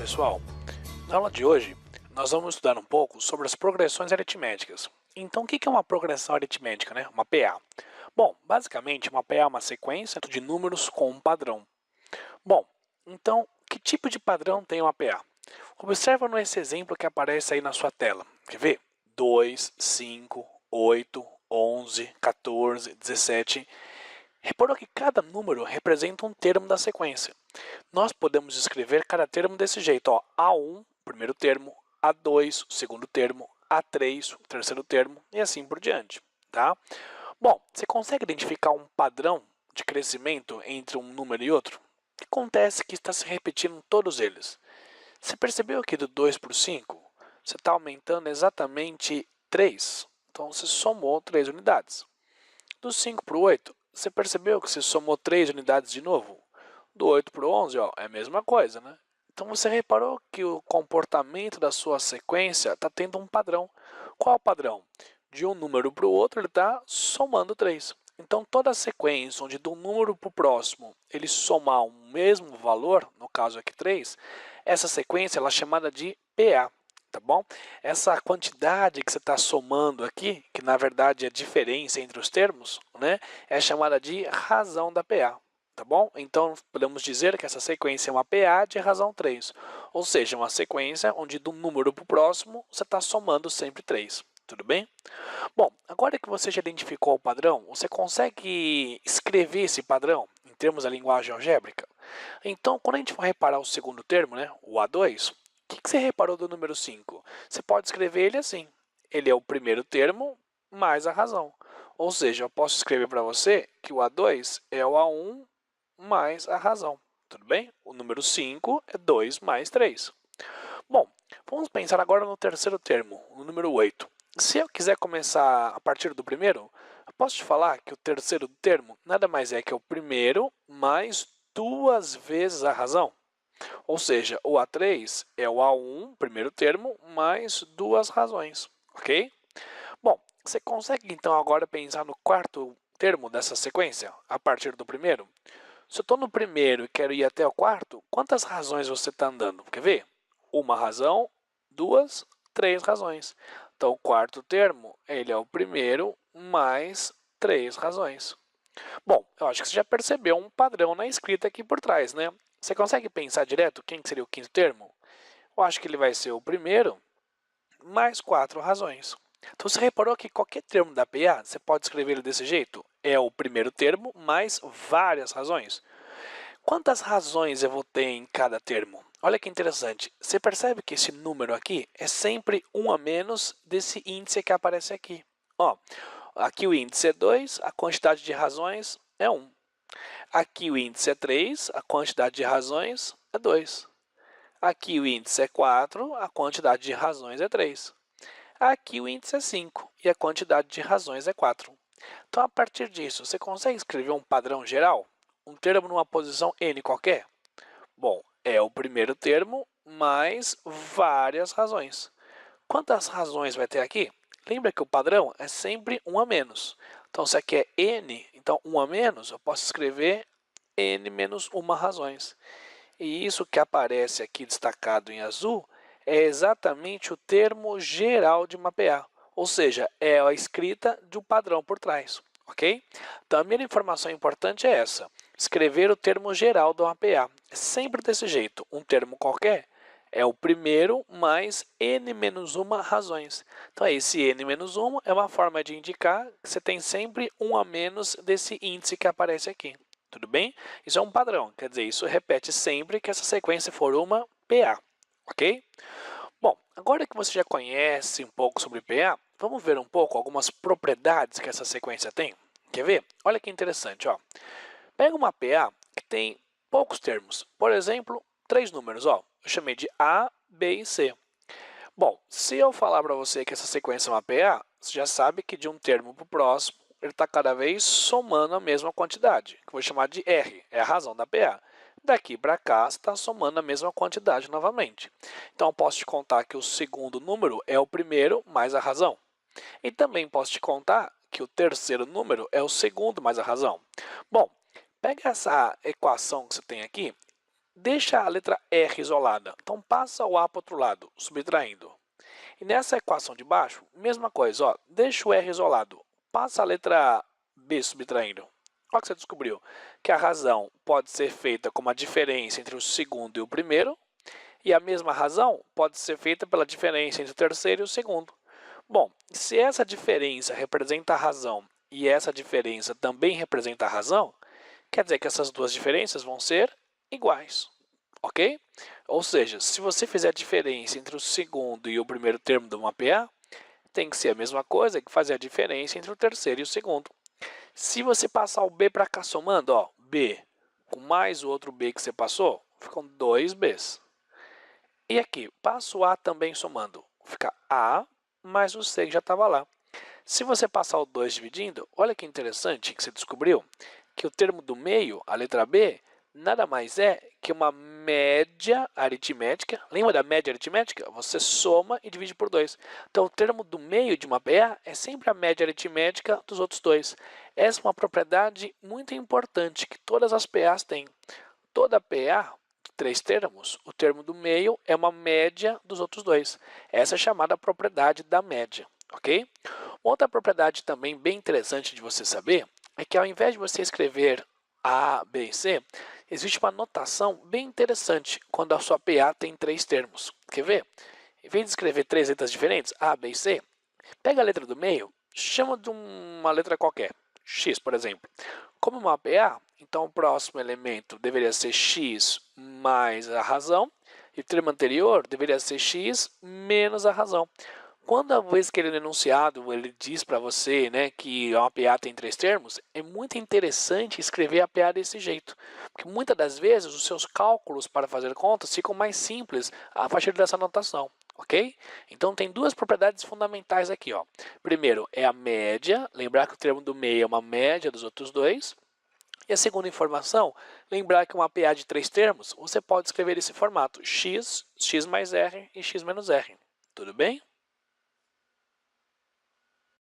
pessoal, na aula de hoje nós vamos estudar um pouco sobre as progressões aritméticas. Então o que é uma progressão aritmética, né? Uma PA? Bom, basicamente uma PA é uma sequência de números com um padrão. Bom, então que tipo de padrão tem uma PA? Observa nesse exemplo que aparece aí na sua tela. Quer ver? 2, 5, 8, 11, 14, 17. Reparou que cada número representa um termo da sequência. Nós podemos escrever cada termo desse jeito, ó. A1, primeiro termo, A2, o segundo termo, A3, o terceiro termo e assim por diante, tá? Bom, você consegue identificar um padrão de crescimento entre um número e outro? O que acontece que está se repetindo em todos eles? Você percebeu que do 2 para o 5, você está aumentando exatamente 3. Então, você somou 3 unidades. Do 5 para o 8, você percebeu que você somou 3 unidades de novo? Do 8 para o 11, ó, é a mesma coisa, né? Então, você reparou que o comportamento da sua sequência está tendo um padrão. Qual é o padrão? De um número para o outro, ele está somando 3. Então, toda sequência onde de um número para o próximo ele somar o mesmo valor, no caso aqui 3, essa sequência ela é chamada de PA. Tá bom? Essa quantidade que você está somando aqui, que na verdade é a diferença entre os termos, né, é chamada de razão da PA. Tá bom? Então, podemos dizer que essa sequência é uma PA de razão 3, ou seja, uma sequência onde de um número para o próximo você está somando sempre 3. Tudo bem? Bom, agora que você já identificou o padrão, você consegue escrever esse padrão em termos da linguagem algébrica? Então, quando a gente for reparar o segundo termo, né, o A2, o que você reparou do número 5? Você pode escrever ele assim. Ele é o primeiro termo mais a razão. Ou seja, eu posso escrever para você que o A2 é o A1 mais a razão. Tudo bem? O número 5 é 2 mais 3. Bom, vamos pensar agora no terceiro termo, o número 8. Se eu quiser começar a partir do primeiro, eu posso te falar que o terceiro termo nada mais é que o primeiro mais duas vezes a razão. Ou seja, o A3 é o A1, primeiro termo, mais duas razões, ok? Bom, você consegue então agora pensar no quarto termo dessa sequência, a partir do primeiro? Se eu estou no primeiro e quero ir até o quarto, quantas razões você está andando? Quer ver? Uma razão, duas, três razões. Então, o quarto termo, ele é o primeiro mais três razões. Bom, eu acho que você já percebeu um padrão na escrita aqui por trás, né? Você consegue pensar direto quem que seria o quinto termo? Eu acho que ele vai ser o primeiro mais quatro razões. Então, você reparou que qualquer termo da PA, você pode escrever ele desse jeito? É o primeiro termo mais várias razões. Quantas razões eu vou ter em cada termo? Olha que interessante. Você percebe que esse número aqui é sempre um a menos desse índice que aparece aqui. Ó, aqui o índice é 2, a quantidade de razões é 1. Aqui o índice é 3, a quantidade de razões é 2. Aqui o índice é 4, a quantidade de razões é 3. Aqui o índice é 5 e a quantidade de razões é 4. Então, a partir disso, você consegue escrever um padrão geral? Um termo numa posição n qualquer? Bom, é o primeiro termo mais várias razões. Quantas razões vai ter aqui? Lembra que o padrão é sempre 1 a menos. Então, se aqui é n, então 1 a menos, eu posso escrever n menos 1 razões. E isso que aparece aqui destacado em azul é exatamente o termo geral de uma PA, ou seja, é a escrita de um padrão por trás, ok? Então, a primeira informação importante é essa, escrever o termo geral de uma PA. É sempre desse jeito, um termo qualquer é o primeiro mais n menos 1 razões. Então, esse n menos 1 é uma forma de indicar que você tem sempre 1 a menos desse índice que aparece aqui. Tudo bem? Isso é um padrão, quer dizer, isso repete sempre que essa sequência for uma PA, ok? Bom, agora que você já conhece um pouco sobre PA, vamos ver um pouco algumas propriedades que essa sequência tem? Quer ver? Olha que interessante, ó. Pega uma PA que tem poucos termos, por exemplo, três números, ó. Eu chamei de A, B e C. Bom, se eu falar para você que essa sequência é uma PA, você já sabe que de um termo para o próximo, ele está cada vez somando a mesma quantidade, que eu vou chamar de R, é a razão da PA. Daqui para cá, você está somando a mesma quantidade novamente. Então, eu posso te contar que o segundo número é o primeiro mais a razão. E também posso te contar que o terceiro número é o segundo mais a razão. Bom, pega essa equação que você tem aqui, deixa a letra R isolada. Então, passa o A para o outro lado, subtraindo. E nessa equação de baixo, mesma coisa, ó, deixa o R isolado, passa a letra B subtraindo. Olha o que você descobriu, que a razão pode ser feita como a diferença entre o segundo e o primeiro, e a mesma razão pode ser feita pela diferença entre o terceiro e o segundo. Bom, se essa diferença representa a razão e essa diferença também representa a razão, quer dizer que essas duas diferenças vão ser iguais, ok? Ou seja, se você fizer a diferença entre o segundo e o primeiro termo de uma PA, tem que ser a mesma coisa que fazer a diferença entre o terceiro e o segundo. Se você passar o B para cá somando, ó, B com mais o outro B que você passou, ficam 2 Bs. E aqui, passa o A também somando, fica A mais o C que já estava lá. Se você passar o 2 dividindo, olha que interessante que você descobriu que o termo do meio, a letra B, nada mais é que uma média aritmética. Lembra da média aritmética? Você soma e divide por 2. Então, o termo do meio de uma PA é sempre a média aritmética dos outros dois. Essa é uma propriedade muito importante que todas as PAs têm. Toda PA, 3 termos, o termo do meio é uma média dos outros dois. Essa é chamada propriedade da média, ok? Outra propriedade também bem interessante de você saber é que ao invés de você escrever A, B e C, existe uma notação bem interessante quando a sua PA tem 3 termos. Quer ver? Em vez de escrever 3 letras diferentes, A, B e C, pega a letra do meio, chama de uma letra qualquer, X, por exemplo. Como uma PA, então o próximo elemento deveria ser X mais a razão, e o termo anterior deveria ser X menos a razão. Quando a vez que ele é enunciado, ele diz para você, né, que uma PA tem 3 termos, é muito interessante escrever a PA desse jeito. Porque muitas das vezes os seus cálculos para fazer contas ficam mais simples a partir dessa notação, ok? Então tem duas propriedades fundamentais aqui, ó. Primeiro é a média, lembrar que o termo do meio é uma média dos outros dois. E a segunda informação, lembrar que uma PA de 3 termos, você pode escrever esse formato, x, x mais r e x menos r. Tudo bem?